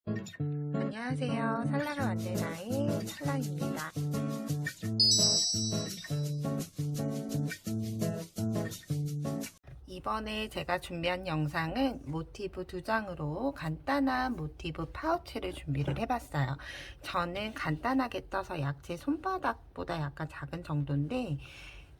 안녕하세요. 살라가 만든 아이 살라입니다. 이번에 제가 준비한 영상은 모티브 2장으로 간단한 모티브 파우치를 준비를 해봤어요. 저는 간단하게 떠서 약 제 손바닥보다 약간 작은 정도인데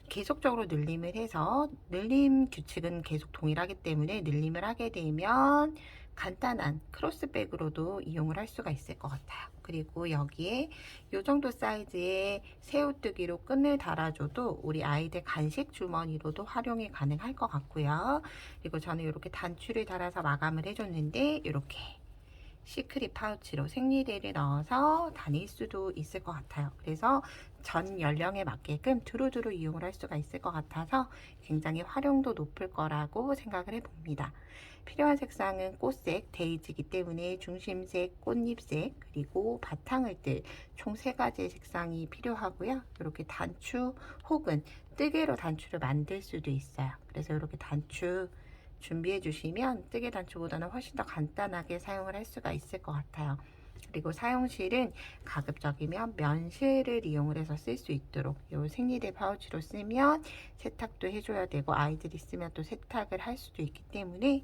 계속적으로 늘림을 해서 늘림 규칙은 계속 동일하기 때문에 늘림을 하게 되면 간단한 크로스백으로도 이용을 할 수가 있을 것 같아요. 그리고 여기에 이 정도 사이즈의 새우뜨기로 끈을 달아줘도 우리 아이들 간식 주머니로도 활용이 가능할 것 같고요. 그리고 저는 이렇게 단추를 달아서 마감을 해줬는데 이렇게 시크릿 파우치로 생리대를 넣어서 다닐 수도 있을 것 같아요. 그래서 전 연령에 맞게끔 두루두루 이용을 할 수가 있을 것 같아서 굉장히 활용도 높을 거라고 생각을 해봅니다. 필요한 색상은 꽃색, 데이지이기 때문에 중심색, 꽃잎색, 그리고 바탕을 뜰 총 3가지의 색상이 필요하고요. 이렇게 단추 혹은 뜨개로 단추를 만들 수도 있어요. 그래서 이렇게 단추 준비해 주시면 뜨개 단추보다는 훨씬 더 간단하게 사용을 할 수가 있을 것 같아요. 그리고 사용실은 가급적이면 면실을 이용을 해서 쓸 수 있도록 이 생리대 파우치로 쓰면 세탁도 해줘야 되고 아이들이 쓰면 또 세탁을 할 수도 있기 때문에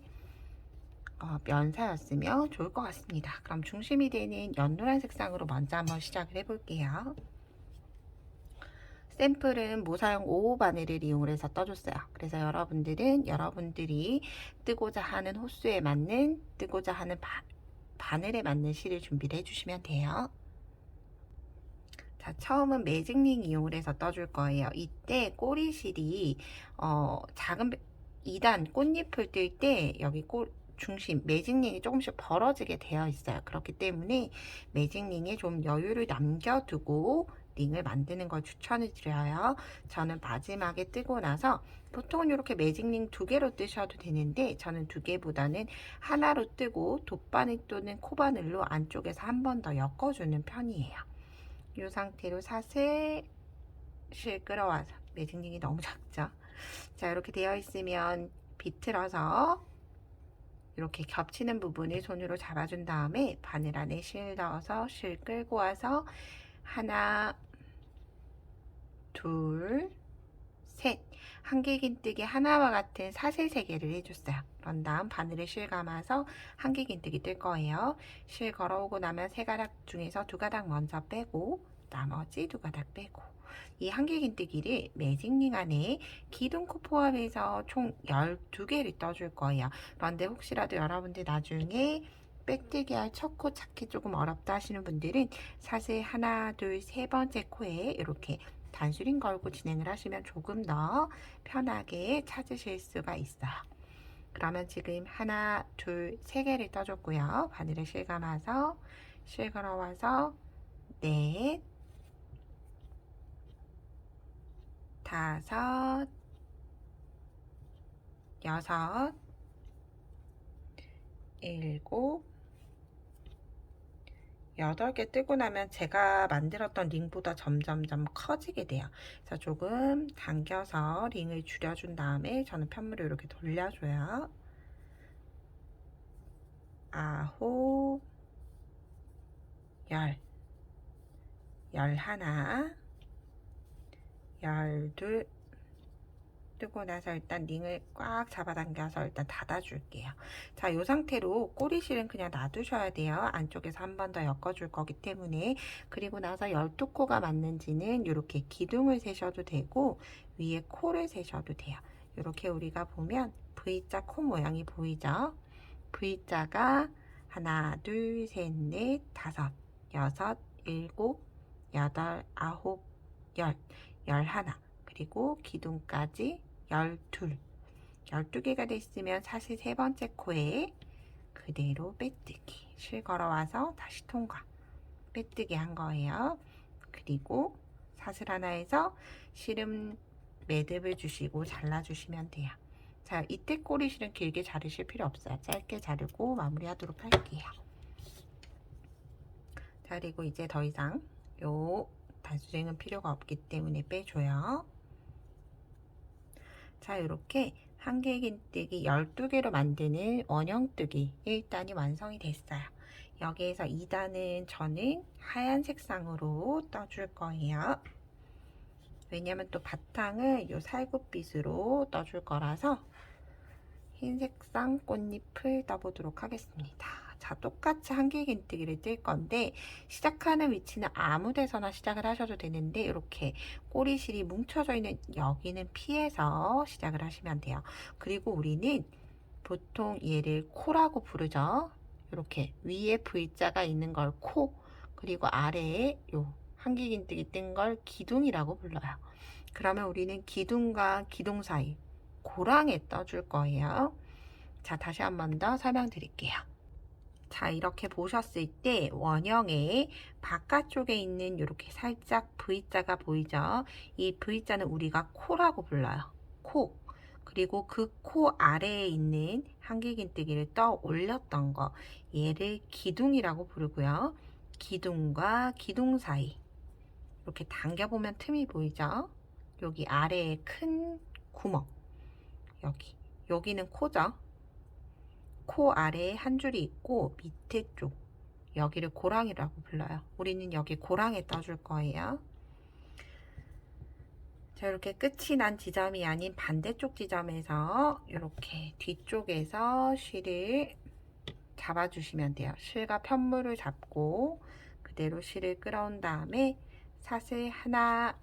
면사였으면 좋을 것 같습니다. 그럼 중심이 되는 연노란 색상으로 먼저 한번 시작을 해볼게요. 샘플은 모사용 5호 바늘을 이용해서 떠줬어요. 그래서 여러분들이 뜨고자 하는 호수에 맞는 뜨고자 하는 바늘에 맞는 실을 준비를 해주시면 돼요. 자, 처음은 매직링 이용을 해서 떠줄 거예요. 이때 꼬리실이 작은 2단 꽃잎을 뜰 때 여기 중심 매직링이 조금씩 벌어지게 되어 있어요. 그렇기 때문에 매직링에 좀 여유를 남겨두고 링을 만드는 걸 추천을 드려요. 저는 마지막에 뜨고 나서 보통은 이렇게 매직링 2개로 뜨셔도 되는데 저는 2개보다는 하나로 뜨고 돗바늘 또는 코바늘로 안쪽에서 한 번 더 엮어주는 편이에요. 이 상태로 사슬 끌어와서 매직링이 너무 작죠. 자, 이렇게 되어 있으면 비틀어서 이렇게 겹치는 부분을 손으로 잡아준 다음에 바늘 안에 실 넣어서 실 끌고 와서 하나, 둘, 셋. 한길긴뜨기 하나와 같은 사슬 3개를 해줬어요. 그런 다음 바늘에 실 감아서 한길긴뜨기 뜰 거예요. 실 걸어오고 나면 3가닥 중에서 2가닥 먼저 빼고 나머지 2가닥 빼고 이 한길긴뜨기를 매직링 안에 기둥코 포함해서 총 12개를 떠줄 거예요. 그런데 혹시라도 여러분들 나중에 빽뜨기 할 첫 코 찾기 조금 어렵다 하시는 분들은 사슬 하나, 둘, 3번째 코에 이렇게 단수링 걸고 진행을 하시면 조금 더 편하게 찾으실 수가 있어요. 그러면 지금 하나, 둘, 3개를 떠줬고요. 바늘에 실 감아서 실 걸어와서 넷, 다섯, 여섯, 일곱, 8개 뜨고 나면 제가 만들었던 링보다 점점점 커지게 돼요. 그래서 조금 당겨서 링을 줄여준 다음에 저는 편물을 이렇게 돌려줘요. 9, 10, 11, 12 뜨고 나서 일단 링을 꽉 잡아당겨서 일단 닫아줄게요. 자, 이 상태로 꼬리실은 그냥 놔두셔야 돼요. 안쪽에서 한 번 더 엮어줄 거기 때문에. 그리고 나서 12코가 맞는지는 이렇게 기둥을 세셔도 되고 위에 코를 세셔도 돼요. 이렇게 우리가 보면 V자 코 모양이 보이죠? V자가 하나, 둘, 셋, 넷, 다섯, 여섯, 일곱, 여덟, 아홉, 열, 11, 그리고 기둥까지 12개가 됐으면 사실 3번째 코에 그대로 빼뜨기 실 걸어와서 다시 통과 빼뜨기 한 거예요. 그리고 사슬 하나에서 실은 매듭을 주시고 잘라주시면 돼요. 자, 이때 꼬리실은 길게 자르실 필요 없어요. 짧게 자르고 마무리하도록 할게요. 자, 그리고 이제 더 이상 요 단수쟁은 필요가 없기 때문에 빼줘요. 자, 이렇게 한길긴뜨기 12개로 만드는 원형뜨기 1단이 완성이 됐어요. 여기에서 2단은 저는 하얀 색상으로 떠줄 거예요. 왜냐면 또 바탕을 요 살구빛으로 떠줄 거라서 흰 색상 꽃잎을 떠보도록 하겠습니다. 자, 똑같이 한길긴뜨기를 뜰 건데 시작하는 위치는 아무 데서나 시작을 하셔도 되는데 이렇게 꼬리실이 뭉쳐져 있는 여기는 피해서 시작을 하시면 돼요. 그리고 우리는 보통 얘를 코라고 부르죠. 이렇게 위에 V자가 있는 걸 코, 그리고 아래에 요 한길긴뜨기 뜬 걸 기둥이라고 불러요. 그러면 우리는 기둥과 기둥 사이 고랑에 떠줄 거예요. 자, 다시 한 번 더 설명드릴게요. 자, 이렇게 보셨을 때 원형의 바깥쪽에 있는 이렇게 살짝 V자가 보이죠? 이 V자는 우리가 코라고 불러요. 코. 그리고 그 코 아래에 있는 한길긴뜨기를 떠 올렸던 거, 얘를 기둥이라고 부르고요. 기둥과 기둥 사이 이렇게 당겨보면 틈이 보이죠? 여기 아래에 큰 구멍, 여기는 코죠. 코 아래에 한 줄이 있고 밑에 쪽 여기를 고랑이라고 불러요. 우리는 여기 고랑에 떠줄 거예요. 자, 이렇게 끝이 난 지점이 아닌 반대쪽 지점에서 이렇게 뒤쪽에서 실을 잡아주시면 돼요. 실과 편물을 잡고 그대로 실을 끌어온 다음에 사슬 하나,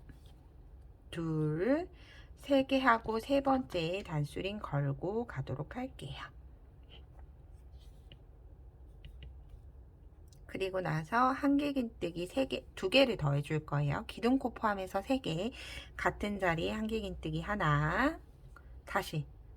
둘, 세 개 하고 세 번째 단수링 걸고 가도록 할게요. 그리고 나서 한길긴뜨기 3개, 2개를 더해 줄 거예요. 기둥코 포함해서 3개, 같은 자리에 한길긴뜨기 하나,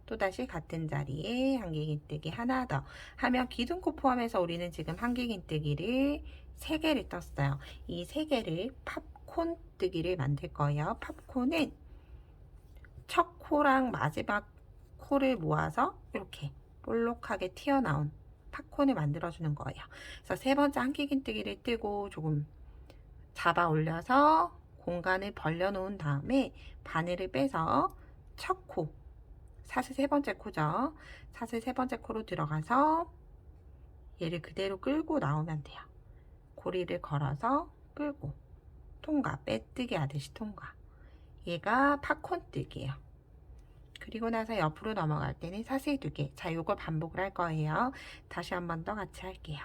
또다시 같은 자리에 한길긴뜨기 하나 더 하면 기둥코 포함해서 우리는 지금 한길긴뜨기를 3개를 떴어요. 이 3개를 팝콘 뜨기를 만들 거예요. 팝콘은 첫 코랑 마지막 코를 모아서 이렇게 볼록하게 튀어나온 팝콘을 만들어주는 거예요. 그래서 세 번째 한길긴뜨기를 뜨고 조금 잡아 올려서 공간을 벌려 놓은 다음에 바늘을 빼서 첫 코, 사슬 세 번째 코죠. 사슬 세 번째 코로 들어가서 얘를 그대로 끌고 나오면 돼요. 고리를 걸어서 끌고 통과, 빼뜨기 하듯이 통과. 얘가 팝콘 뜨기예요. 그리고 나서 옆으로 넘어갈 때는 사슬 2개. 자, 요걸 반복을 할 거예요. 다시 한 번 더 같이 할게요.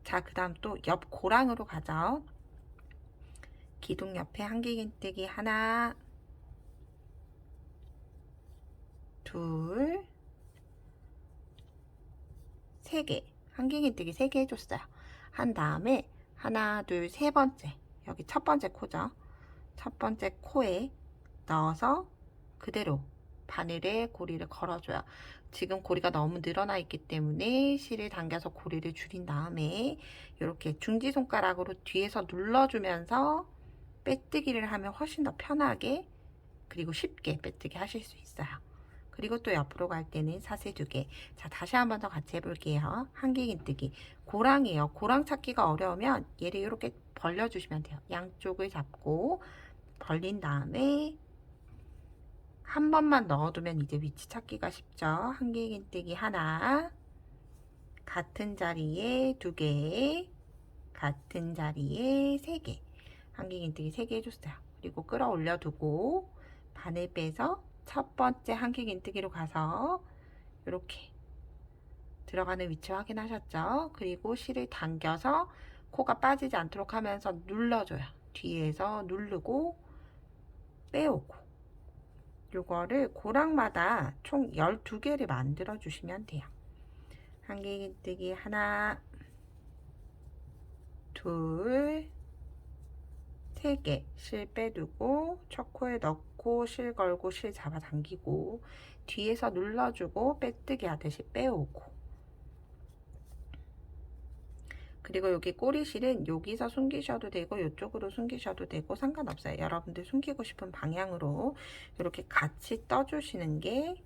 자, 그 다음 또 옆 고랑으로 가죠. 기둥 옆에 한길긴뜨기 하나, 둘, 3개. 한길긴뜨기 3개 해줬어요. 한 다음에 하나, 둘, 세 번째. 여기 첫 번째 코죠. 첫 번째 코에 넣어서 그대로 바늘에 고리를 걸어줘요. 지금 고리가 너무 늘어나 있기 때문에 실을 당겨서 고리를 줄인 다음에 이렇게 중지손가락으로 뒤에서 눌러주면서 빼뜨기를 하면 훨씬 더 편하게 그리고 쉽게 빼뜨기 하실 수 있어요. 그리고 또 옆으로 갈 때는 사슬 2개. 자, 다시 한 번 더 같이 해볼게요. 한길긴뜨기. 고랑이에요. 고랑 찾기가 어려우면 얘를 이렇게 벌려주시면 돼요. 양쪽을 잡고 벌린 다음에 한 번만 넣어두면 이제 위치 찾기가 쉽죠. 한길긴뜨기 하나, 같은 자리에 2개, 같은 자리에 3개. 한길긴뜨기 3개 해줬어요. 그리고 끌어올려 두고 바늘 빼서 첫 번째 한길긴뜨기로 가서 이렇게 들어가는 위치 확인하셨죠? 그리고 실을 당겨서 코가 빠지지 않도록 하면서 눌러줘요. 뒤에서 누르고 빼오고 요거를 고랑마다 총 12개를 만들어 주시면 돼요. 한길긴뜨기 하나, 둘, 3개 실 빼두고 첫 코에 넣고 실 걸고 실 잡아당기고 뒤에서 눌러주고 빼뜨기 하듯이 빼오고 그리고 여기 꼬리실은 여기서 숨기셔도 되고 이쪽으로 숨기셔도 되고 상관없어요. 여러분들 숨기고 싶은 방향으로 이렇게 같이 떠주시는 게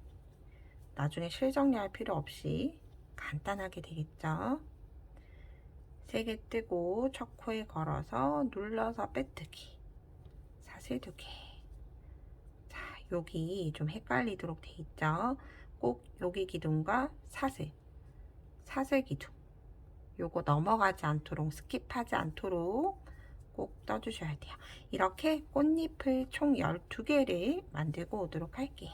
나중에 실 정리할 필요 없이 간단하게 되겠죠. 3개 뜨고 첫 코에 걸어서 눌러서 빼뜨기 사슬 2개. 자, 여기 좀 헷갈리도록 돼 있죠. 꼭 여기 기둥과 사슬 기둥 요거 넘어가지 않도록, 스킵하지 않도록 꼭 떠주셔야 돼요. 이렇게 꽃잎을 총 12개를 만들고 오도록 할게요.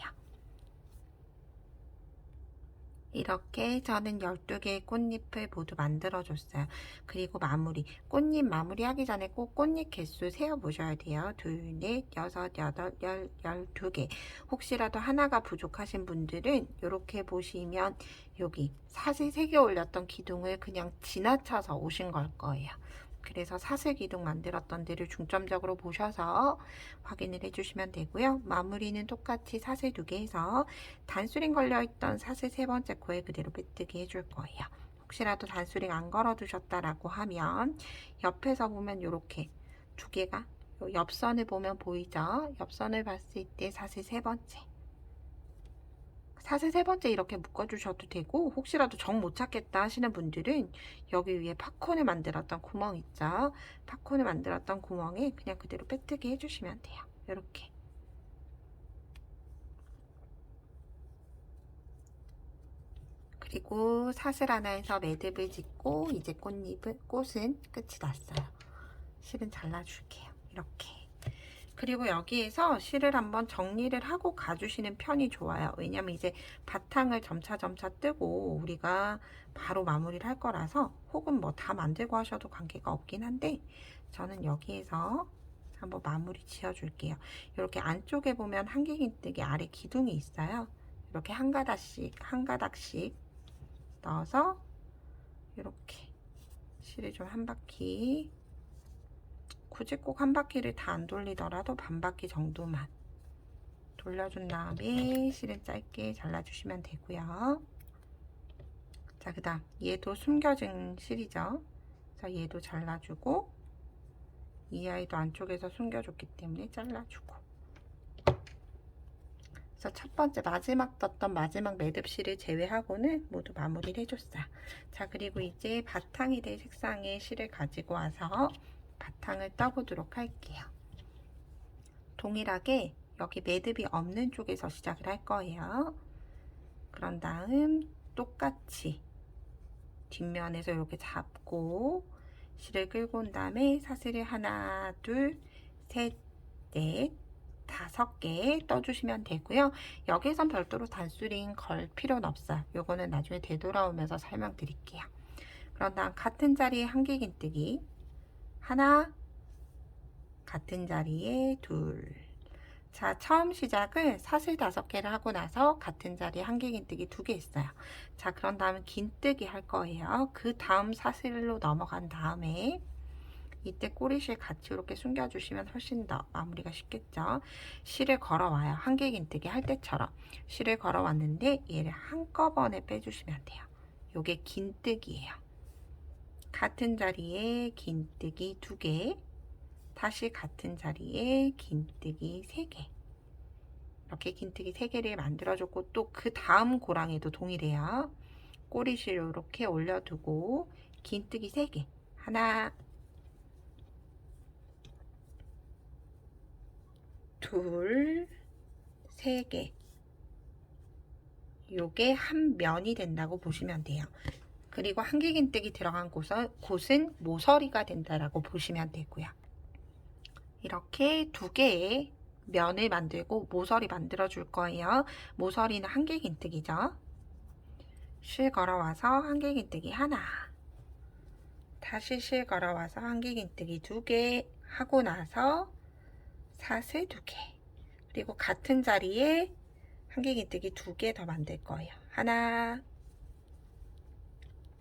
이렇게 저는 12개의 꽃잎을 모두 만들어줬어요. 그리고 마무리, 꽃잎 마무리하기 전에 꼭 꽃잎 개수 세어보셔야 돼요. 2, 4, 6, 8, 10, 12개. 혹시라도 하나가 부족하신 분들은 이렇게 보시면 여기 사슬 3개 올렸던 기둥을 그냥 지나쳐서 오신 걸 거예요. 그래서 사슬 기둥 만들었던 데를 중점적으로 보셔서 확인을 해주시면 되고요. 마무리는 똑같이 사슬 2개 해서 단수링 걸려있던 사슬 3번째 코에 그대로 빼뜨기 해줄 거예요. 혹시라도 단수링 안 걸어두셨다라고 하면 옆에서 보면 이렇게 2개가 옆선을 보면 보이죠? 옆선을 봤을 때 사슬 3번째, 사슬 3번째 이렇게 묶어주셔도 되고, 혹시라도 정 못 찾겠다 하시는 분들은 여기 위에 팝콘을 만들었던 구멍 있죠? 팝콘을 만들었던 구멍에 그냥 그대로 빼뜨기 해주시면 돼요. 이렇게. 그리고 사슬 하나에서 매듭을 짓고 이제 꽃은 끝이 났어요. 실은 잘라줄게요. 이렇게. 그리고 여기에서 실을 한번 정리를 하고 가주시는 편이 좋아요. 왜냐면 이제 바탕을 점차 뜨고 우리가 바로 마무리를 할 거라서, 혹은 뭐 다 만들고 하셔도 관계가 없긴 한데, 저는 여기에서 한번 마무리 지어줄게요. 이렇게 안쪽에 보면 한길긴뜨기 아래 기둥이 있어요. 이렇게 한 가닥씩 넣어서 이렇게 실을 좀 한 바퀴, 굳이 꼭 한 바퀴를 다 안 돌리더라도 반 바퀴 정도만 돌려준 다음에 실은 짧게 잘라주시면 되고요. 자, 그 다음 얘도 숨겨진 실이죠. 그래서 얘도 잘라주고, 이 아이도 안쪽에서 숨겨줬기 때문에 잘라주고, 그래서 첫 번째 마지막 떴던 마지막 매듭실을 제외하고는 모두 마무리를 해줬어요. 자, 그리고 이제 바탕이 될 색상의 실을 가지고 와서 바탕을 떠보도록 할게요. 동일하게 여기 매듭이 없는 쪽에서 시작을 할 거예요. 그런 다음 똑같이 뒷면에서 이렇게 잡고 실을 끌고 온 다음에 사슬을 하나, 둘, 셋, 넷, 5개 떠주시면 되고요. 여기선 별도로 단수링 걸 필요는 없어요. 요거는 나중에 되돌아오면서 설명드릴게요. 그런 다음 같은 자리에 한길긴뜨기 하나, 같은 자리에 둘. 자, 처음 시작을 사슬 5개를 하고 나서 같은 자리에 한길긴뜨기 2개 했어요. 자, 그런 다음에 긴뜨기 할 거예요. 그 다음 사슬로 넘어간 다음에 이때 꼬리실 같이 이렇게 숨겨주시면 훨씬 더 마무리가 쉽겠죠. 실을 걸어와요. 한길긴뜨기 할 때처럼 실을 걸어왔는데 얘를 한꺼번에 빼주시면 돼요. 요게 긴뜨기예요. 같은 자리에 긴뜨기 2개, 다시 같은 자리에 긴뜨기 3개, 이렇게 긴뜨기 3개를 만들어줬고, 또 그 다음 고랑에도 동일해요. 꼬리실 이렇게 올려두고 긴뜨기 3개, 하나, 둘, 3개. 요게 한 면이 된다고 보시면 돼요. 그리고 한길긴뜨기 들어간 곳은 모서리가 된다라고 보시면 되고요. 이렇게 2개의 면을 만들고 모서리 만들어 줄 거예요. 모서리는 한길긴뜨기죠. 실 걸어와서 한길긴뜨기 하나, 다시 실 걸어와서 한길긴뜨기 2개 하고 나서 사슬 2개, 그리고 같은 자리에 한길긴뜨기 2개 더 만들 거예요. 하나,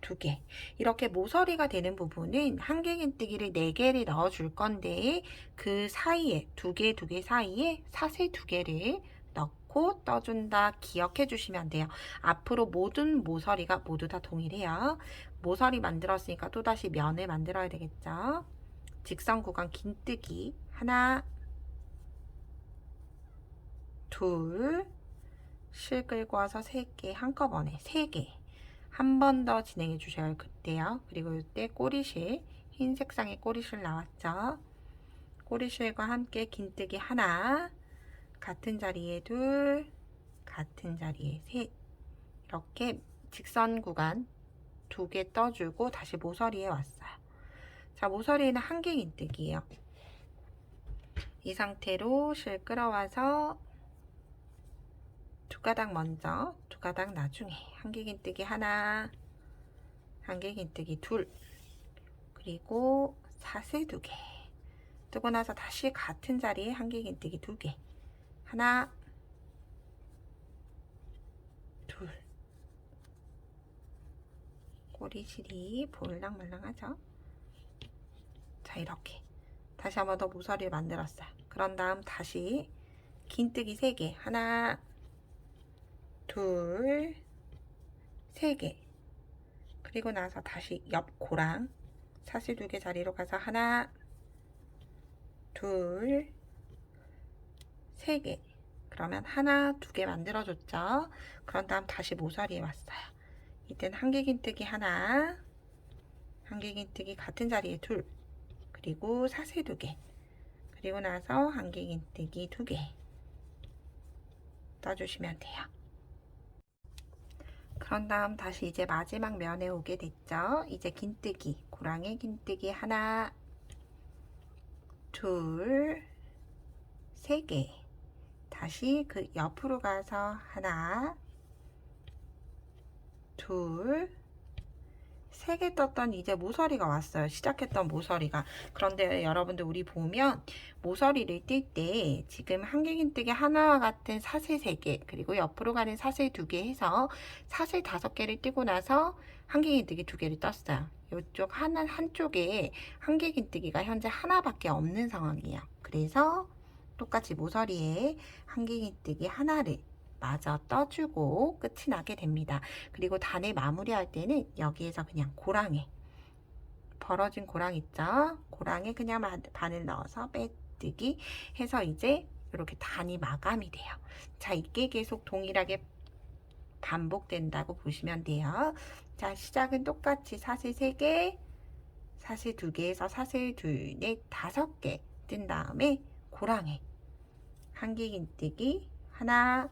2개. 이렇게 모서리가 되는 부분은 한길긴뜨기를 4개를 넣어 줄 건데, 그 사이에 2개 사이에 사슬 2개를 넣고 떠준다 기억해 주시면 돼요. 앞으로 모든 모서리가 모두 다 동일해요. 모서리 만들었으니까 또다시 면을 만들어야 되겠죠. 직선 구간 긴뜨기 하나, 둘, 실 끌고 와서 3개, 한꺼번에 3개. 한 번 더 진행해 주셔야 그때요. 그리고 이때 꼬리실, 흰 색상의 꼬리실 나왔죠. 꼬리실과 함께 긴뜨기 하나, 같은 자리에 둘, 같은 자리에 셋, 이렇게 직선 구간 두 개 떠주고 다시 모서리에 왔어요. 자, 모서리에는 한길긴뜨기예요. 이 상태로 실 끌어와서 두 가닥 먼저, 두 가닥 나중에 한길긴뜨기 하나, 한길긴뜨기 둘, 그리고 사슬 두 개. 뜨고 나서 다시 같은 자리에 한길긴뜨기 두 개. 하나, 둘. 꼬리실이 볼랑말랑하죠? 자, 이렇게 다시 한 번 더 모서리를 만들었어요. 그런 다음 다시 긴뜨기 3개. 하나, 둘, 3개. 그리고 나서 다시 옆 고랑 사슬 2개 자리로 가서 하나, 둘, 3개. 그러면 하나, 2개 만들어줬죠? 그런 다음 다시 모서리에 왔어요. 이때는 한길긴뜨기 하나, 한길긴뜨기 같은 자리에 둘, 그리고 사슬 2개. 그리고 나서 한길긴뜨기 2개 떠주시면 돼요. 그런 다음 다시 이제 마지막 면에 오게 됐죠? 이제 긴뜨기, 고랑에 긴뜨기 하나, 둘, 3개. 다시 그 옆으로 가서 하나, 둘, 3개 떴던 이제 모서리가 왔어요. 시작했던 모서리가. 그런데 여러분들 우리 보면 모서리를 뜰 때 지금 한길긴뜨기 하나와 같은 사슬 3개 그리고 옆으로 가는 사슬 2개 해서 사슬 5개를 띄고 나서 한길긴뜨기 2개를 떴어요. 이쪽 한쪽에 한길긴뜨기가 현재 하나밖에 없는 상황이에요. 그래서 똑같이 모서리에 한길긴뜨기 하나를 마저 떠주고 끝이 나게 됩니다. 그리고 단을 마무리할 때는 여기에서 그냥 고랑에 벌어진 고랑 있죠? 고랑에 그냥 바늘 넣어서 빼뜨기 해서 이제 이렇게 단이 마감이 돼요. 자, 이게 계속 동일하게 반복된다고 보시면 돼요. 자, 시작은 똑같이 사슬 3개, 사슬 2개에서 사슬 둘, 넷, 5개 뜬 다음에 고랑에 한길긴뜨기 하나,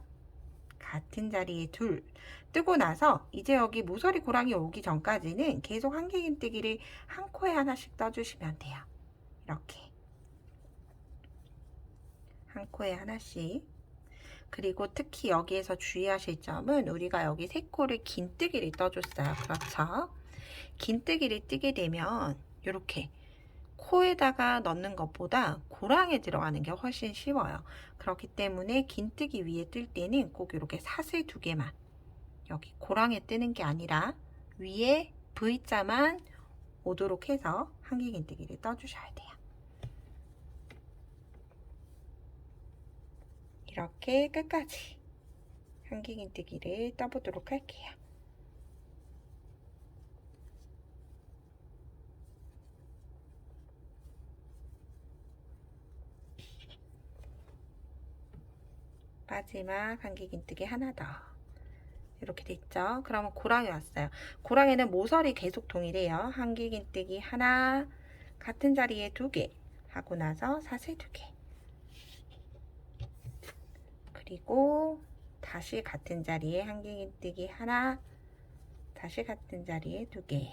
같은 자리에 둘 뜨고 나서 이제 여기 모서리 고랑이 오기 전까지는 계속 한길긴뜨기를 한 코에 하나씩 떠주시면 돼요. 이렇게 한 코에 하나씩. 그리고 특히 여기에서 주의하실 점은 우리가 여기 3코를 긴뜨기를 떠줬어요. 그렇죠? 긴뜨기를 뜨게 되면 이렇게 코에다가 넣는 것보다 고랑에 들어가는 게 훨씬 쉬워요. 그렇기 때문에 긴뜨기 위에 뜰 때는 꼭 이렇게 사슬 2개만 여기 고랑에 뜨는 게 아니라 위에 V자만 오도록 해서 한길긴뜨기를 떠주셔야 돼요. 이렇게 끝까지 한길긴뜨기를 떠보도록 할게요. 마지막 한길긴뜨기 하나 더. 이렇게 됐죠? 그러면 고랑이 왔어요. 고랑에는 모서리 계속 동일해요. 한길긴뜨기 하나, 같은 자리에 2개 하고 나서 사슬 2개. 그리고 다시 같은 자리에 한길긴뜨기 하나, 다시 같은 자리에 2개.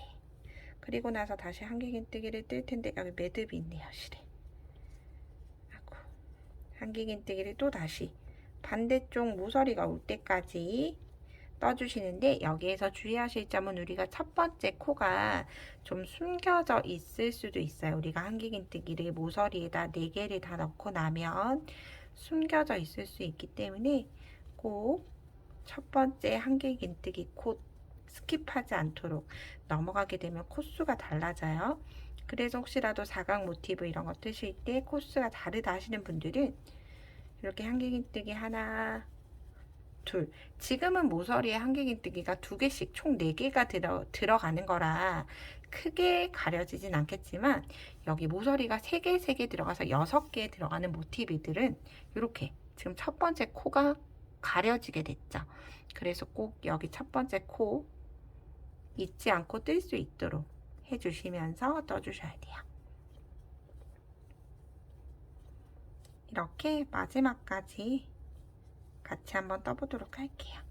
그리고 나서 다시 한길긴뜨기를 뜰 텐데 여기 매듭이 있네요, 실에. 하고 한길긴뜨기를 또 다시 반대쪽 모서리가 올 때까지 떠주시는데 여기에서 주의하실 점은 우리가 첫 번째 코가 좀 숨겨져 있을 수도 있어요. 우리가 한길긴뜨기를 모서리에다 4개를 다 넣고 나면 숨겨져 있을 수 있기 때문에 꼭 첫 번째 한길긴뜨기 코 스킵하지 않도록 넘어가게 되면 코수가 달라져요. 그래서 혹시라도 사각 모티브 이런 거 뜨실 때 코수가 다르다 하시는 분들은 이렇게 한길긴뜨기 하나, 둘. 지금은 모서리에 한길긴뜨기가 2개씩 총 4개가 들어가는 거라 크게 가려지진 않겠지만 여기 모서리가 3개 들어가서 6개 들어가는 모티브들은 이렇게 지금 첫 번째 코가 가려지게 됐죠. 그래서 꼭 여기 첫 번째 코 잊지 않고 뜰 수 있도록 해주시면서 떠주셔야 돼요. 이렇게 마지막까지 같이 한번 떠보도록 할게요.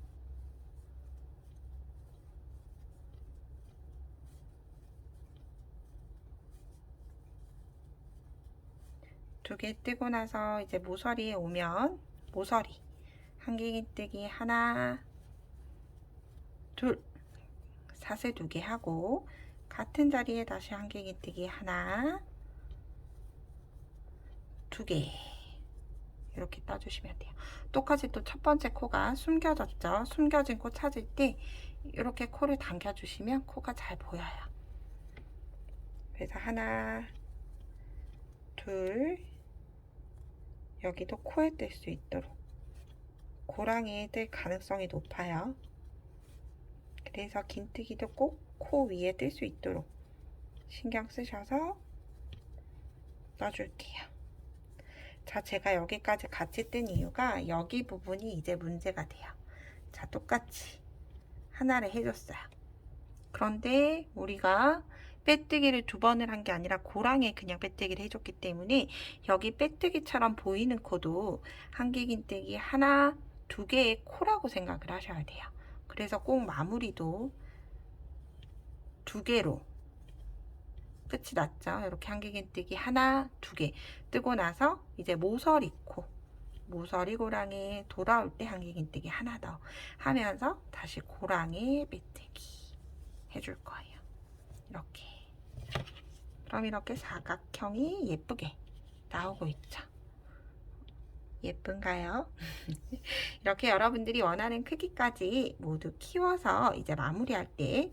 두 개 뜨고 나서 이제 모서리에 오면 모서리 한길긴뜨기 하나, 둘, 사슬 2개 하고 같은 자리에 다시 한길긴뜨기 하나, 2개 이렇게 떠주시면 돼요. 똑같이 또 첫 번째 코가 숨겨졌죠. 숨겨진 코 찾을 때 이렇게 코를 당겨주시면 코가 잘 보여요. 그래서 하나, 둘, 여기도 코에 뜰 수 있도록 고랑이에 뜰 가능성이 높아요. 그래서 긴뜨기도 꼭 코 위에 뜰 수 있도록 신경 쓰셔서 넣어줄게요. 자, 제가 여기까지 같이 뜬 이유가 여기 부분이 이제 문제가 돼요. 자, 똑같이 하나를 해줬어요. 그런데 우리가 빼뜨기를 2번을 한 게 아니라 고랑에 그냥 빼뜨기를 해줬기 때문에 여기 빼뜨기처럼 보이는 코도 한길긴뜨기 하나, 2개의 코라고 생각을 하셔야 돼요. 그래서 꼭 마무리도 2개로 끝이 났죠. 이렇게 한길긴뜨기 하나, 2개 뜨고 나서 이제 모서리 코, 모서리 고랑이 돌아올 때 한길긴뜨기 하나 더 하면서 다시 고랑이 빼뜨기 해줄 거예요. 이렇게. 그럼 이렇게 사각형이 예쁘게 나오고 있죠. 예쁜가요? 이렇게 여러분들이 원하는 크기까지 모두 키워서 이제 마무리할 때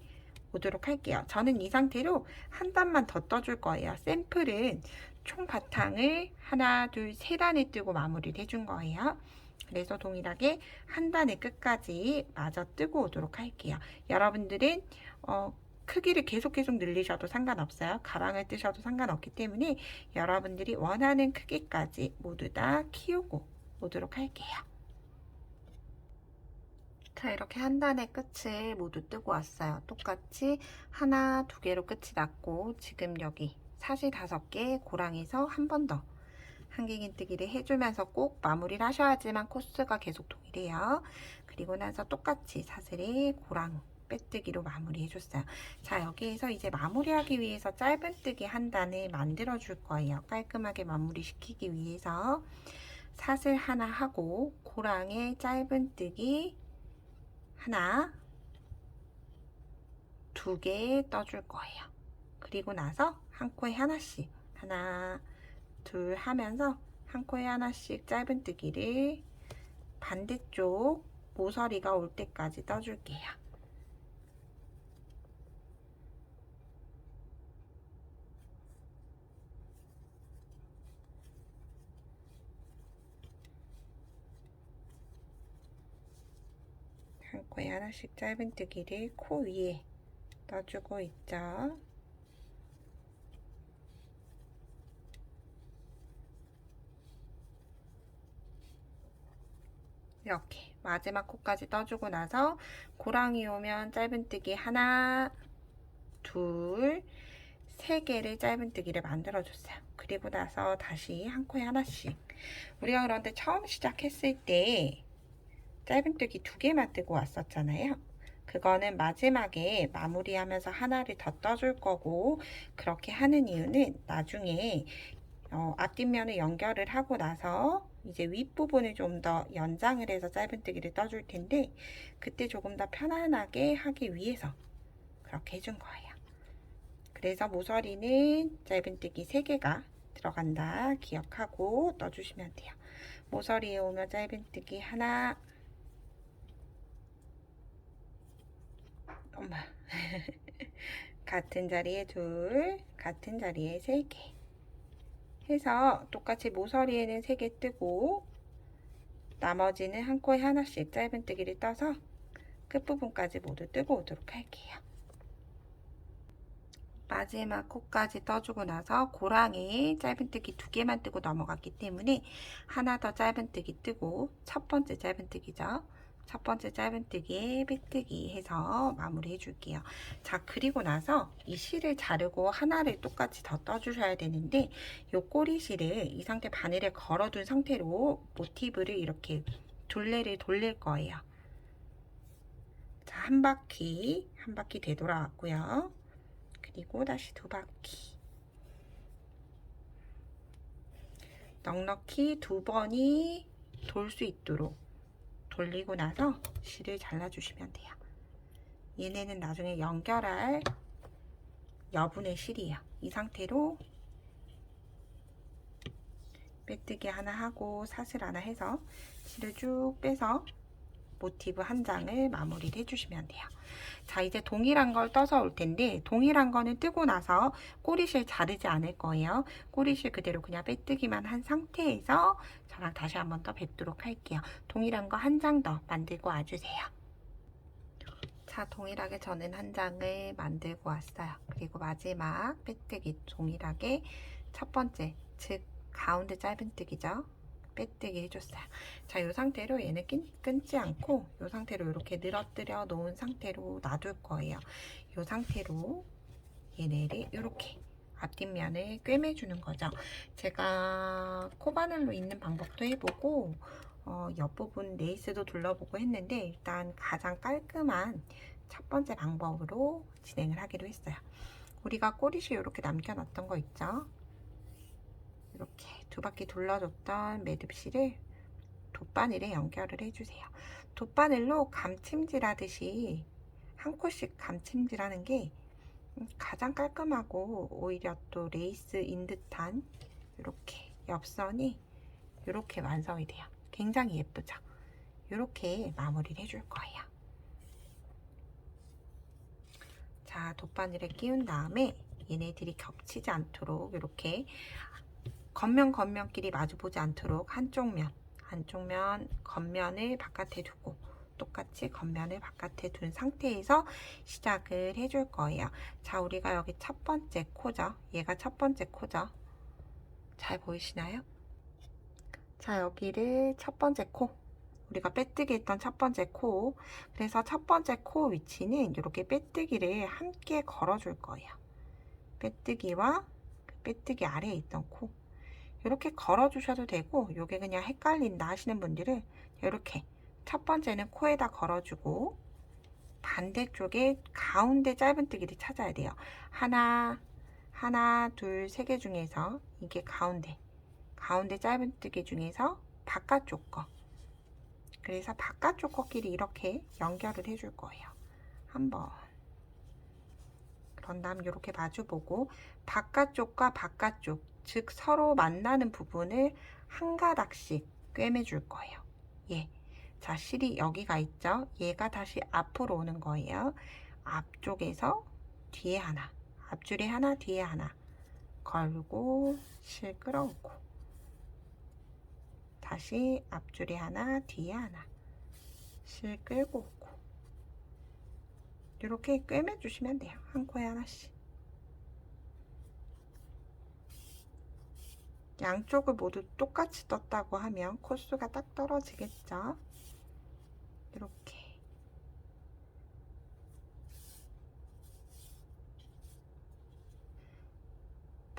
보도록 할게요. 저는 이 상태로 한 단만 더 떠줄 거예요. 샘플은 총 바탕을 하나, 둘, 세 단에 뜨고 마무리를 해준 거예요. 그래서 동일하게 한 단의 끝까지 마저 뜨고 오도록 할게요. 여러분들은 크기를 계속 늘리셔도 상관없어요. 가랑을 뜨셔도 상관없기 때문에 여러분들이 원하는 크기까지 모두 다 키우고 오도록 할게요. 자, 이렇게 한 단의 끝을 모두 뜨고 왔어요. 똑같이 하나, 2개로 끝이 났고 지금 여기 사실 5개 고랑에서 한 번 더 한길긴뜨기를 해주면서 꼭 마무리를 하셔야지만 코스가 계속 동일해요. 그리고 나서 똑같이 사슬에 고랑 빼뜨기로 마무리 해줬어요. 자, 여기에서 이제 마무리하기 위해서 짧은뜨기 한 단을 만들어 줄 거예요. 깔끔하게 마무리 시키기 위해서 사슬 하나 하고 고랑에 짧은뜨기 하나, 2개 떠줄 거예요. 그리고 나서 한 코에 하나씩 하나, 둘 하면서 한 코에 하나씩 짧은뜨기를 반대쪽 모서리가 올 때까지 떠줄게요. 한 코에 하나씩 짧은뜨기를 코 위에 떠주고 있죠. 이렇게 마지막 코까지 떠주고 나서 고랑이 오면 짧은뜨기 하나, 둘, 3개를 짧은뜨기를 만들어줬어요. 그리고 나서 다시 한 코에 하나씩. 우리가 그런데 처음 시작했을 때 짧은뜨기 2개만 뜨고 왔었잖아요. 그거는 마지막에 마무리하면서 하나를 더 떠줄 거고, 그렇게 하는 이유는 나중에 앞뒷면을 연결을 하고 나서 이제 윗부분을 좀 더 연장을 해서 짧은뜨기를 떠줄 텐데 그때 조금 더 편안하게 하기 위해서 그렇게 해준 거예요. 그래서 모서리는 짧은뜨기 3개가 들어간다 기억하고 떠주시면 돼요. 모서리에 오면 짧은뜨기 하나, 엄마 같은 자리에 2, 같은 자리에 3개 해서 똑같이 모서리에는 3개 뜨고 나머지는 한 코에 하나씩 짧은뜨기를 떠서 끝부분까지 모두 뜨고 오도록 할게요. 마지막 코까지 떠주고 나서 고랑이 짧은뜨기 2개만 뜨고 넘어갔기 때문에 하나 더 짧은뜨기 뜨고 첫 번째 짧은뜨기죠. 첫 번째 짧은뜨기에 빼뜨기 해서 마무리 해줄게요. 자, 그리고 나서 이 실을 자르고 하나를 똑같이 더 떠주셔야 되는데 이 꼬리실을 이 상태 바늘에 걸어둔 상태로 모티브를 이렇게 둘레를 돌릴 거예요. 자, 한 바퀴 되돌아왔고요. 그리고 다시 2바퀴. 넉넉히 2번이 돌 수 있도록 돌리고 나서 실을 잘라주시면 돼요. 얘네는 나중에 연결할 여분의 실이에요. 이 상태로 빼뜨기 하나 하고 사슬 하나 해서 실을 쭉 빼서 모티브 한 장을 마무리를 해주시면 돼요. 자, 이제 동일한 걸 떠서 올 텐데, 동일한 거는 뜨고 나서 꼬리실 자르지 않을 거예요. 꼬리실 그대로 그냥 빼뜨기만 한 상태에서 저랑 다시 한번 더 뵙도록 할게요. 동일한 거 한 장 더 만들고 와주세요. 자, 동일하게 저는 한 장을 만들고 왔어요. 그리고 마지막 빼뜨기 동일하게 첫 번째, 즉 가운데 짧은뜨기죠. 빼뜨기 해줬어요. 자, 이 상태로 얘는 끊지 않고 이 상태로 이렇게 늘어뜨려 놓은 상태로 놔둘 거예요. 이 상태로 얘네를 이렇게 앞뒷면을 꿰매주는 거죠. 제가 코바늘로 있는 방법도 해보고 옆부분 레이스도 둘러보고 했는데 일단 가장 깔끔한 첫 번째 방법으로 진행을 하기로 했어요. 우리가 꼬리실 이렇게 남겨놨던 거 있죠? 이렇게 2바퀴 둘러줬던 매듭실을 돗바늘에 연결을 해주세요. 돗바늘로 감침질하듯이 한 코씩 감침질하는 게 가장 깔끔하고 오히려 또 레이스인 듯한 이렇게 옆선이 이렇게 완성이 돼요. 굉장히 예쁘죠? 이렇게 마무리를 해줄 거예요. 자, 돗바늘에 끼운 다음에 얘네들이 겹치지 않도록 이렇게 겉면끼리 마주보지 않도록 한쪽 면 겉면을 바깥에 두고 똑같이 겉면을 바깥에 둔 상태에서 시작을 해줄 거예요. 자, 우리가 여기 첫 번째 코죠. 얘가 첫 번째 코죠. 잘 보이시나요? 자, 여기를 첫 번째 코. 우리가 빼뜨기 했던 첫 번째 코. 그래서 첫 번째 코 위치는 이렇게 빼뜨기를 함께 걸어줄 거예요. 빼뜨기와 빼뜨기 아래에 있던 코. 이렇게 걸어주셔도 되고, 요게 그냥 헷갈린다 하시는 분들은 이렇게 첫 번째는 코에다 걸어주고 반대쪽에 가운데 짧은뜨기를 찾아야 돼요. 하나, 둘, 세 개 중에서 이게 가운데 짧은뜨기 중에서 바깥쪽 거. 그래서 바깥쪽 거끼리 이렇게 연결을 해줄 거예요. 한번. 그런 다음 이렇게 마주보고 바깥쪽과 바깥쪽, 즉 서로 만나는 부분을 한 가닥씩 꿰매줄 거예요. 예. 자, 실이 여기가 있죠? 얘가 다시 앞으로 오는 거예요. 앞쪽에서 뒤에 하나, 앞줄에 하나, 뒤에 하나 걸고 실 끌어오고 다시 앞줄에 하나, 뒤에 하나 실 끌고 오고 이렇게 꿰매주시면 돼요. 한 코에 하나씩. 양쪽을 모두 똑같이 떴다고 하면 코수가 딱 떨어지겠죠? 이렇게.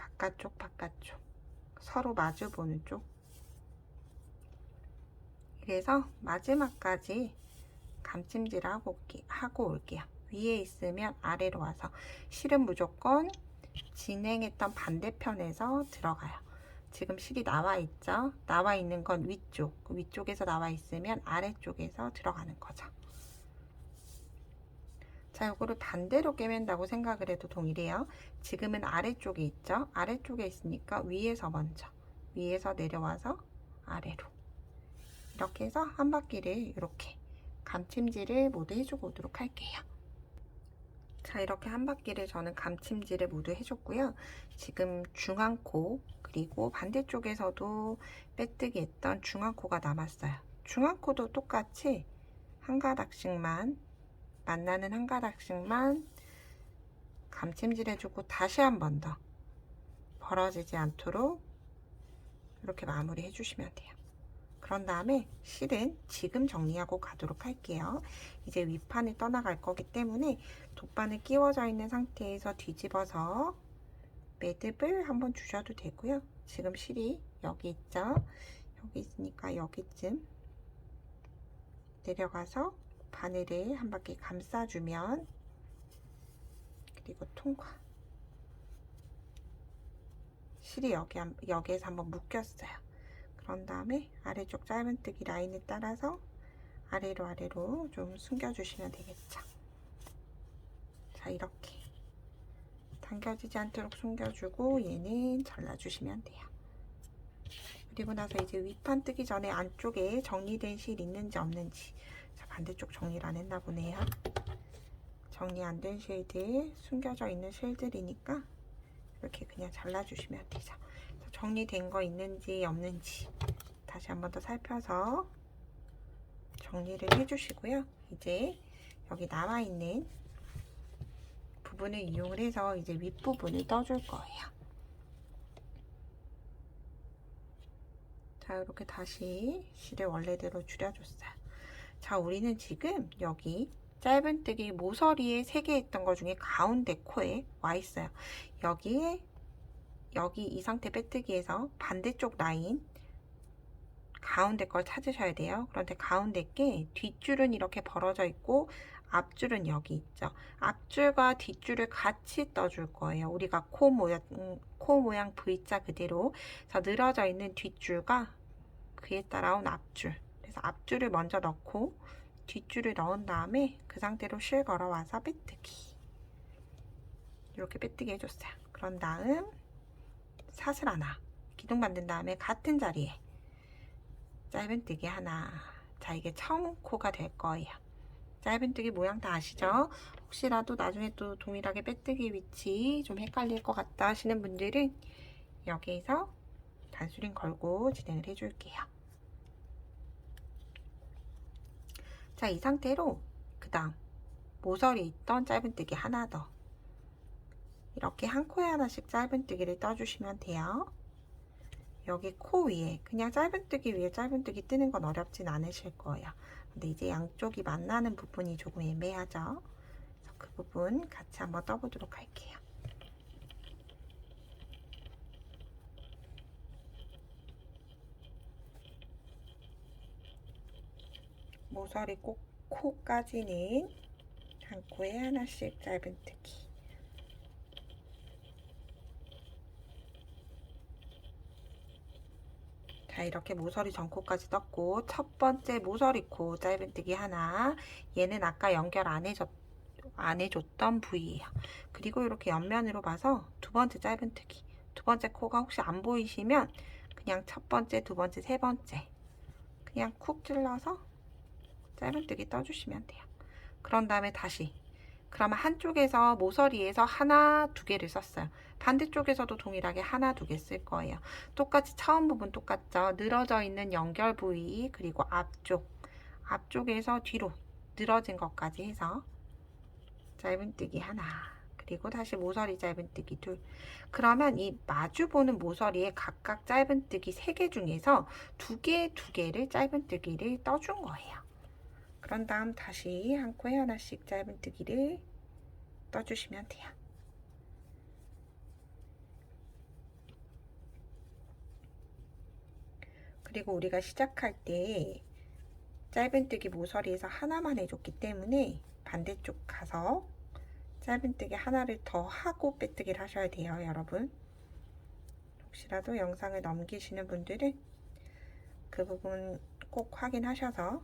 바깥쪽 서로 마주보는 쪽. 그래서 마지막까지 감침질을 하고 올게요. 위에 있으면 아래로 와서 실은 무조건 진행했던 반대편에서 들어가요. 지금 실이 나와 있죠? 나와 있는 건 위쪽에서 나와 있으면 아래쪽에서 들어가는 거죠. 자, 요거를 반대로 꿰맨다고 생각을 해도 동일해요. 지금은 아래쪽에 있죠? 아래쪽에 있으니까 위에서 내려와서 아래로 이렇게 해서 한 바퀴를 이렇게 감침질을 모두 해주고 오도록 할게요. 자, 이렇게 한 바퀴를 저는 감침질을 모두 해줬고요. 지금 중앙코 그리고 반대쪽에서도 빼뜨기 했던 중앙코가 남았어요. 중앙코도 똑같이 한 가닥씩만 만나는 한 가닥씩만 감침질 해주고 다시 한 번 더 벌어지지 않도록 이렇게 마무리 해주시면 돼요. 그런 다음에 실은 지금 정리하고 가도록 할게요. 이제 윗판을 떠나갈 거기 때문에 돗바늘 끼워져 있는 상태에서 뒤집어서 매듭을 한번 주셔도 되고요. 지금 실이 여기 있죠? 여기 있으니까 여기쯤 내려가서 바늘을 한 바퀴 감싸주면 그리고 통과. 실이 여기에서 한번 묶였어요. 그런 다음에 아래쪽 짧은뜨기 라인에 따라서 아래로 좀 숨겨주시면 되겠죠. 자, 이렇게 당겨지지 않도록 숨겨주고 얘는 잘라주시면 돼요. 그리고 나서 이제 윗판 뜨기 전에 안쪽에 정리된 실 있는지 없는지. 자, 반대쪽 정리를 안 했나 보네요. 정리 안 된 실들, 숨겨져 있는 실들이니까 이렇게 그냥 잘라주시면 되죠. 정리된 거 있는지 없는지 다시 한 번 더 살펴서 정리를 해주시고요. 이제 여기 남아있는 부분을 이용을 해서 이제 윗부분을 떠줄 거예요. 자, 이렇게 다시 실을 원래대로 줄여줬어요. 자, 우리는 지금 여기 짧은뜨기 모서리에 3개 했던 것 중에 가운데 코에 와 있어요. 여기 이 상태 빼뜨기에서 반대쪽 라인 가운데 걸 찾으셔야 돼요. 그런데 가운데 게 뒷줄은 이렇게 벌어져 있고 앞줄은 여기 있죠. 앞줄과 뒷줄을 같이 떠줄 거예요. 우리가 코 모양 V자 그대로. 그래서 늘어져 있는 뒷줄과 그에 따라온 앞줄. 그래서 앞줄을 먼저 넣고 뒷줄을 넣은 다음에 그 상태로 실 걸어와서 빼뜨기. 이렇게 빼뜨기 해줬어요. 그런 다음 사슬 하나 기둥 만든 다음에 같은 자리에 짧은뜨기 하나. 자, 이게 처음 코가 될 거예요. 짧은뜨기 모양 다 아시죠? 혹시라도 나중에 또 동일하게 빼뜨기 위치 좀 헷갈릴 것 같다 하시는 분들은 여기에서 단수링 걸고 진행을 해줄게요. 자, 이 상태로 그 다음 모서리 있던 짧은뜨기 하나 더 이렇게 한 코에 하나씩 짧은뜨기를 떠주시면 돼요. 여기 코 위에 그냥 짧은뜨기 위에 짧은뜨기 뜨는 건 어렵진 않으실 거예요. 근데 이제 양쪽이 만나는 부분이 조금 애매하죠. 그래서 그 부분 같이 한번 떠보도록 할게요. 모서리 꼭 코까지는 한 코에 하나씩 짧은뜨기. 자, 이렇게 모서리 전코까지 떴고 첫 번째 모서리 코 짧은뜨기 하나. 얘는 아까 연결 안 해줬던 부위예요. 그리고 이렇게 옆면으로 봐서 두 번째 짧은뜨기. 두 번째 코가 혹시 안 보이시면 그냥 첫 번째, 두 번째, 세 번째 그냥 쿡 찔러서 짧은뜨기 떠주시면 돼요. 그런 다음에 다시 그러면 한쪽에서 모서리에서 하나, 두 개를 썼어요. 반대쪽에서도 동일하게 하나, 두 개 쓸 거예요. 똑같이 처음 부분 똑같죠. 늘어져 있는 연결 부위 그리고 앞쪽에서 뒤로 늘어진 것까지 해서 짧은뜨기 하나, 그리고 다시 모서리 짧은뜨기 둘. 그러면 이 마주보는 모서리에 각각 짧은뜨기 3개 중에서 두 개를 짧은뜨기를 떠준 거예요. 그런 다음 다시 한 코에 하나씩 짧은뜨기를 떠주시면 돼요. 그리고 우리가 시작할 때 짧은뜨기 모서리에서 하나만 해줬기 때문에 반대쪽 가서 짧은뜨기 하나를 더 하고 빼뜨기를 하셔야 돼요, 여러분. 혹시라도 영상을 넘기시는 분들은 그 부분 꼭 확인하셔서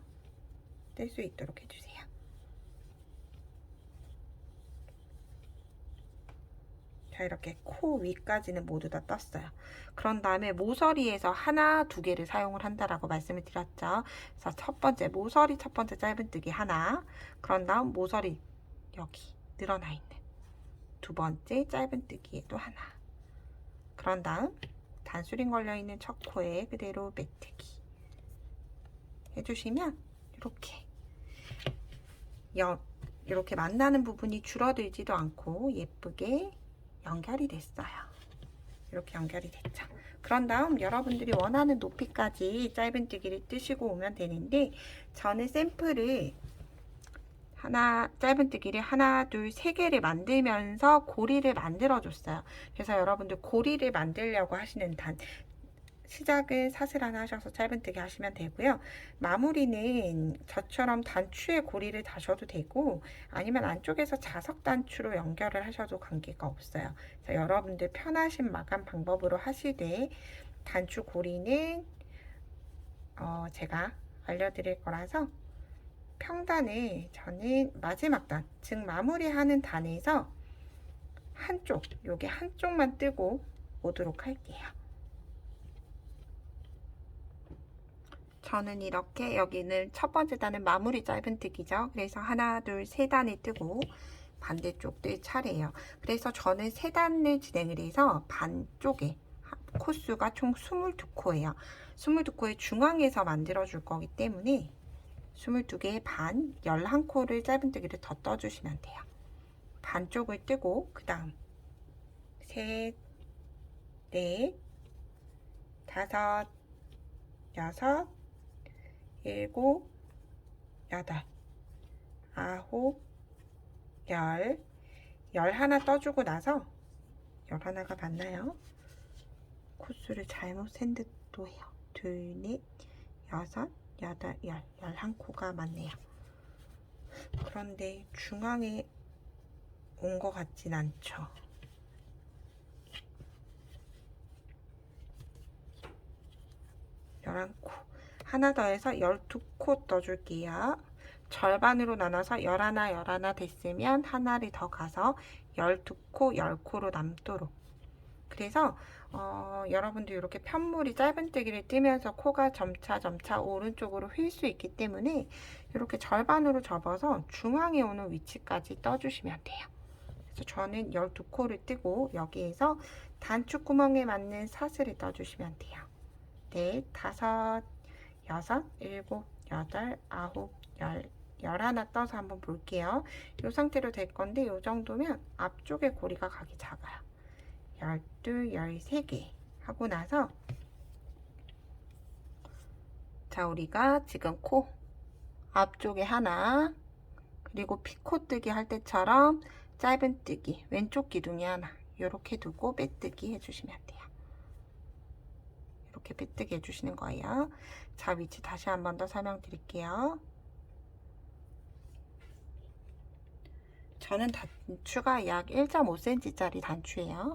뗄 수 있도록 해주세요. 자, 이렇게 코 위까지는 모두 다 떴어요. 그런 다음에 모서리에서 하나, 두 개를 사용을 한다라고 말씀을 드렸죠. 그래서 첫 번째 모서리 첫 번째 짧은뜨기 하나. 그런 다음 모서리 여기 늘어나 있는 두 번째 짧은뜨기에도 하나. 그런 다음 단수링 걸려 있는 첫 코에 그대로 빼뜨기 해주시면 이렇게 만나는 부분이 줄어들지도 않고 예쁘게 연결이 됐어요. 이렇게 연결이 됐죠. 그런 다음 여러분들이 원하는 높이까지 짧은뜨기를 뜨시고 오면 되는데 저는 샘플을 짧은뜨기를 하나, 둘, 3개를 만들면서 고리를 만들어 줬어요. 그래서 여러분들 고리를 만들려고 하시는 시작은 사슬 하나 하셔서 짧은뜨기 하시면 되고요. 마무리는 저처럼 단추에 고리를 다셔도 되고 아니면 안쪽에서 자석 단추로 연결을 하셔도 관계가 없어요. 여러분들 편하신 마감 방법으로 하시되 단추 고리는 제가 알려드릴 거라서 평단을 저는 마지막 단, 즉 마무리하는 단에서 한쪽, 요게 한쪽만 뜨고 오도록 할게요. 저는 이렇게 여기는 첫 번째 단은 마무리 짧은뜨기죠. 그래서 하나, 둘, 세 단을 뜨고 반대쪽도 차례예요. 그래서 저는 세 단을 진행을 해서 반쪽에 코수가 총 22코예요. 22코의 중앙에서 만들어 줄 거기 때문에 22개의 반 11코를 짧은뜨기를 더 떠주시면 돼요. 반쪽을 뜨고 그 다음 셋, 넷, 다섯, 여섯, 일곱, 여덟, 아홉, 열 하나 떠주고 나서 열 하나가 맞나요? 코수를 잘못 센 듯도 해요. 둘, 넷, 여섯, 여덟, 11코가 맞네요. 그런데 중앙에 온 것 같진 않죠. 열한 코 하나 더해서 12코 떠줄게요. 절반으로 나눠서 11 됐으면 하나를 더 가서 12코 10코로 남도록. 그래서 여러분들 이렇게 편물이 짧은뜨기를 뜨면서 코가 점차 오른쪽으로 휠 수 있기 때문에 이렇게 절반으로 접어서 중앙에 오는 위치까지 떠주시면 돼요. 그래서 저는 12코를 뜨고 여기에서 단추구멍에 맞는 사슬을 떠주시면 돼요. 넷, 다섯, 여섯, 일곱, 여덟, 아홉, 열 하나 떠서 한번 볼게요. 이 상태로 될 건데 이 정도면 앞쪽에 고리가 각이 작아요. 12, 13개 하고 나서 자, 우리가 지금 코 앞쪽에 하나, 그리고 피코뜨기 할 때처럼 짧은뜨기 왼쪽 기둥에 하나 이렇게 두고 빼뜨기 해주시면 돼요. 이렇게 빼뜨기 해주시는 거예요. 자, 위치 다시 한 번 더 설명드릴게요. 저는 단추가 약 1.5cm 짜리 단추예요.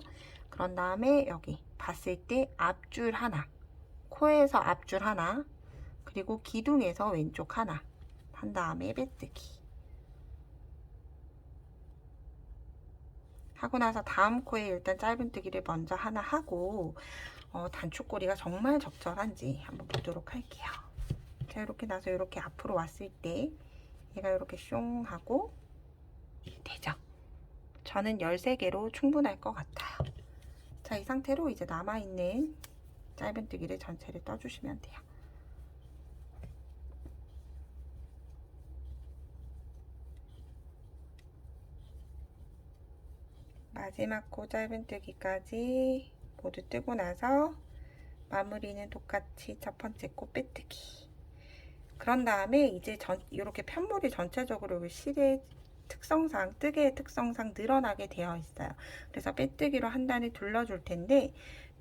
그런 다음에 여기 봤을 때 앞줄 하나, 코에서 앞줄 하나, 그리고 기둥에서 왼쪽 하나 한 다음에 빼뜨기 하고 나서 다음 코에 일단 짧은뜨기를 먼저 하나 하고 단추꼬리가 정말 적절한지 한번 보도록 할게요. 자, 이렇게 나서 이렇게 앞으로 왔을 때 얘가 이렇게 숑 하고 되죠. 저는 13개로 충분할 것 같아요. 자, 이 상태로 이제 남아있는 짧은뜨기를 전체를 떠주시면 돼요. 마지막 코 짧은뜨기까지 모두 뜨고 나서 마무리는 똑같이 첫 번째 코 빼뜨기. 그런 다음에 이제 이렇게 편물이 전체적으로 실의 특성상, 뜨개의 특성상 늘어나게 되어 있어요. 그래서 빼뜨기로 한 단을 둘러줄 텐데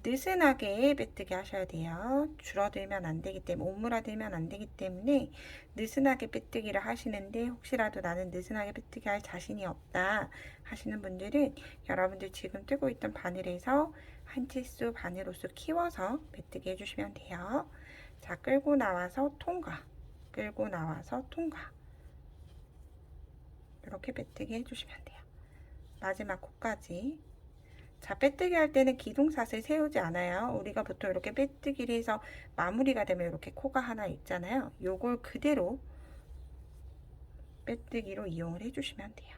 느슨하게 빼뜨기 하셔야 돼요. 줄어들면 안 되기 때문에, 오므라들면 안 되기 때문에 느슨하게 빼뜨기를 하시는데, 혹시라도 나는 느슨하게 빼뜨기 할 자신이 없다 하시는 분들은 여러분들 지금 뜨고 있던 바늘에서 한 치수 바늘로서 키워서 빼뜨기 해주시면 돼요. 자, 끌고 나와서 통과, 끌고 나와서 통과, 이렇게 빼뜨기 해주시면 돼요. 마지막 코까지. 자, 빼뜨기 할 때는 기둥사슬 세우지 않아요. 우리가 보통 이렇게 빼뜨기를 해서 마무리가 되면 이렇게 코가 하나 있잖아요. 요걸 그대로 빼뜨기로 이용을 해주시면 돼요.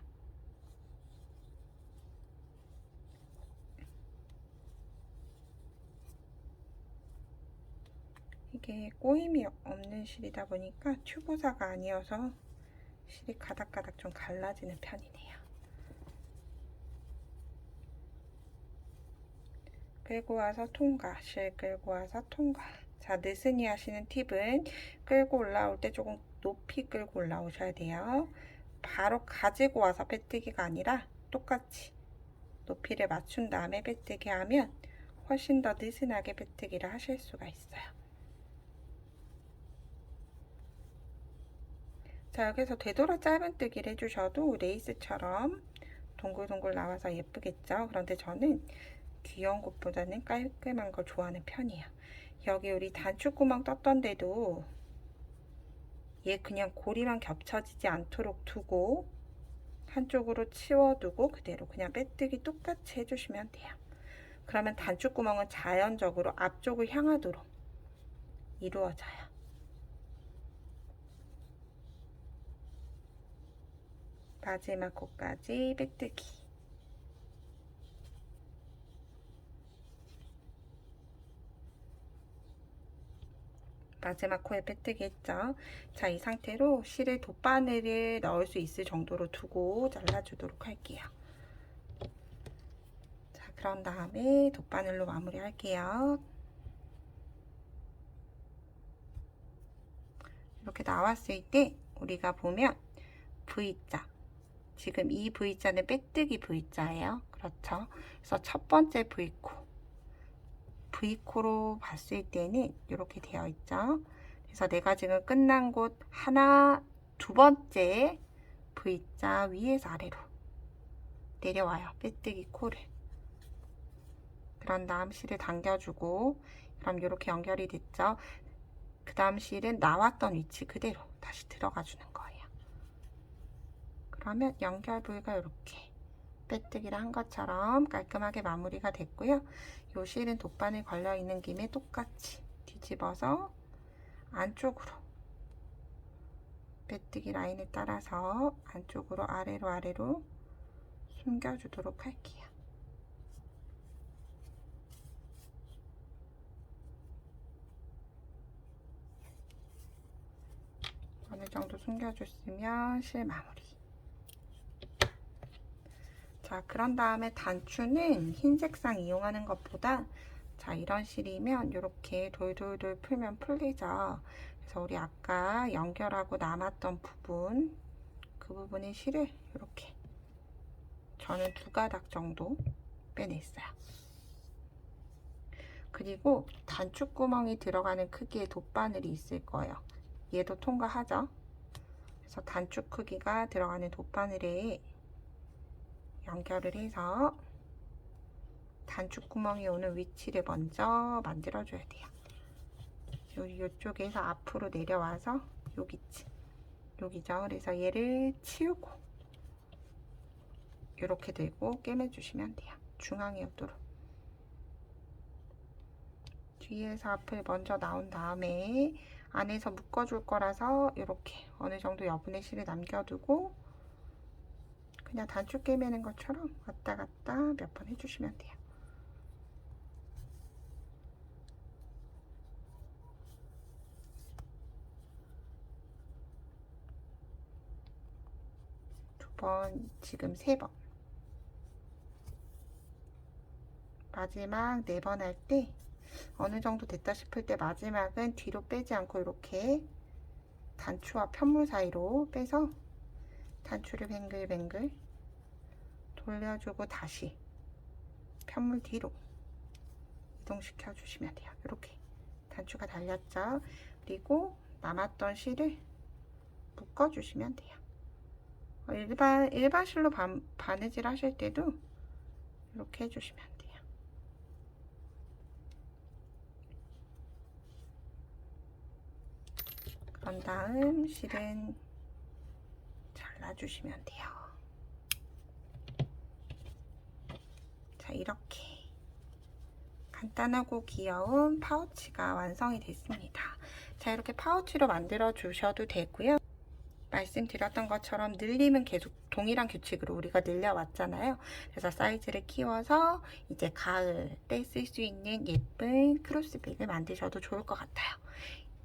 이게 꼬임이 없는 실이다 보니까 튜브사가 아니어서 실이 가닥가닥 좀 갈라지는 편이네요. 끌고 와서 통과, 실 끌고 와서 통과. 자, 느슨히 하시는 팁은 끌고 올라올 때 조금 높이 끌고 올라오셔야 돼요. 바로 가지고 와서 빼뜨기가 아니라 똑같이 높이를 맞춘 다음에 빼뜨기 하면 훨씬 더 느슨하게 빼뜨기를 하실 수가 있어요. 자, 여기서 되돌아 짧은뜨기를 해주셔도 레이스처럼 동글동글 나와서 예쁘겠죠. 그런데 저는 귀여운 것보다는 깔끔한 걸 좋아하는 편이에요. 여기 우리 단추구멍 떴던 데도 얘 그냥 고리만 겹쳐지지 않도록 두고 한쪽으로 치워두고 그대로 그냥 빼뜨기 똑같이 해주시면 돼요. 그러면 단추구멍은 자연적으로 앞쪽을 향하도록 이루어져요. 마지막 코까지 빼뜨기. 마지막 코에 빼뜨기 했죠. 자, 이 상태로 실에 돗바늘을 넣을 수 있을 정도로 두고 잘라주도록 할게요. 자, 그런 다음에 돗바늘로 마무리 할게요. 이렇게 나왔을 때 우리가 보면 V자, 지금 이 V자는 빼뜨기 V자예요. 그렇죠? 그래서 첫 번째 V코로 봤을 때는 이렇게 되어 있죠. 그래서 내가 지금 끝난 곳 하나, 두 번째 V자 위에서 아래로 내려와요. 빼뜨기 코를. 그런 다음 실을 당겨주고, 그럼 이렇게 연결이 됐죠. 그 다음 실은 나왔던 위치 그대로 다시 들어가 주는 거예요. 그러면 연결 부위가 이렇게 빼뜨기를 한 것처럼 깔끔하게 마무리가 됐고요. 요 실은 돗바늘 걸려 있는 김에 똑같이 뒤집어서 안쪽으로 빼뜨기 라인에 따라서 안쪽으로 아래로 숨겨주도록 할게요. 어느 정도 숨겨줬으면 실 마무리. 자, 그런 다음에 단추는 흰색상 이용하는 것보다 자, 이런 실이면 이렇게 돌돌돌 풀면 풀리죠. 그래서 우리 아까 연결하고 남았던 부분, 그 부분의 실을 이렇게 저는 2가닥 정도 빼냈어요. 그리고 단추구멍이 들어가는 크기의 돗바늘이 있을 거예요. 얘도 통과하죠. 그래서 단추 크기가 들어가는 돗바늘에 연결을 해서 단추구멍이 오는 위치를 먼저 만들어줘야 돼요. 이쪽에서 앞으로 내려와서 여기죠. 그래서 얘를 치우고 이렇게 들고 꿰매주시면 돼요. 중앙에 오도록. 뒤에서 앞을 먼저 나온 다음에 안에서 묶어줄 거라서 이렇게 어느 정도 여분의 실을 남겨두고 그냥 단추 꿰매는 것처럼 왔다 갔다 몇 번 해주시면 돼요. 두 번, 지금 3번. 마지막 4번 할 때 어느 정도 됐다 싶을 때 마지막은 뒤로 빼지 않고 이렇게 단추와 편물 사이로 빼서 단추를 뱅글뱅글 돌려주고 다시 편물 뒤로 이동시켜 주시면 돼요. 이렇게 단추가 달렸죠. 그리고 남았던 실을 묶어 주시면 돼요. 일반 실로 바느질 하실 때도 이렇게 해주시면 돼요. 그런 다음 실은 잘라주시면 돼요. 자, 이렇게 간단하고 귀여운 파우치가 완성이 됐습니다. 자, 이렇게 파우치로 만들어 주셔도 되고요. 말씀드렸던 것처럼 늘림은 계속 동일한 규칙으로 우리가 늘려왔잖아요. 그래서 사이즈를 키워서 이제 가을 때 쓸 수 있는 예쁜 크로스백을 만드셔도 좋을 것 같아요.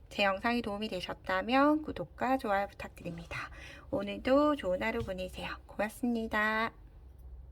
제 영상이 도움이 되셨다면 구독과 좋아요 부탁드립니다. 오늘도 좋은 하루 보내세요. 고맙습니다.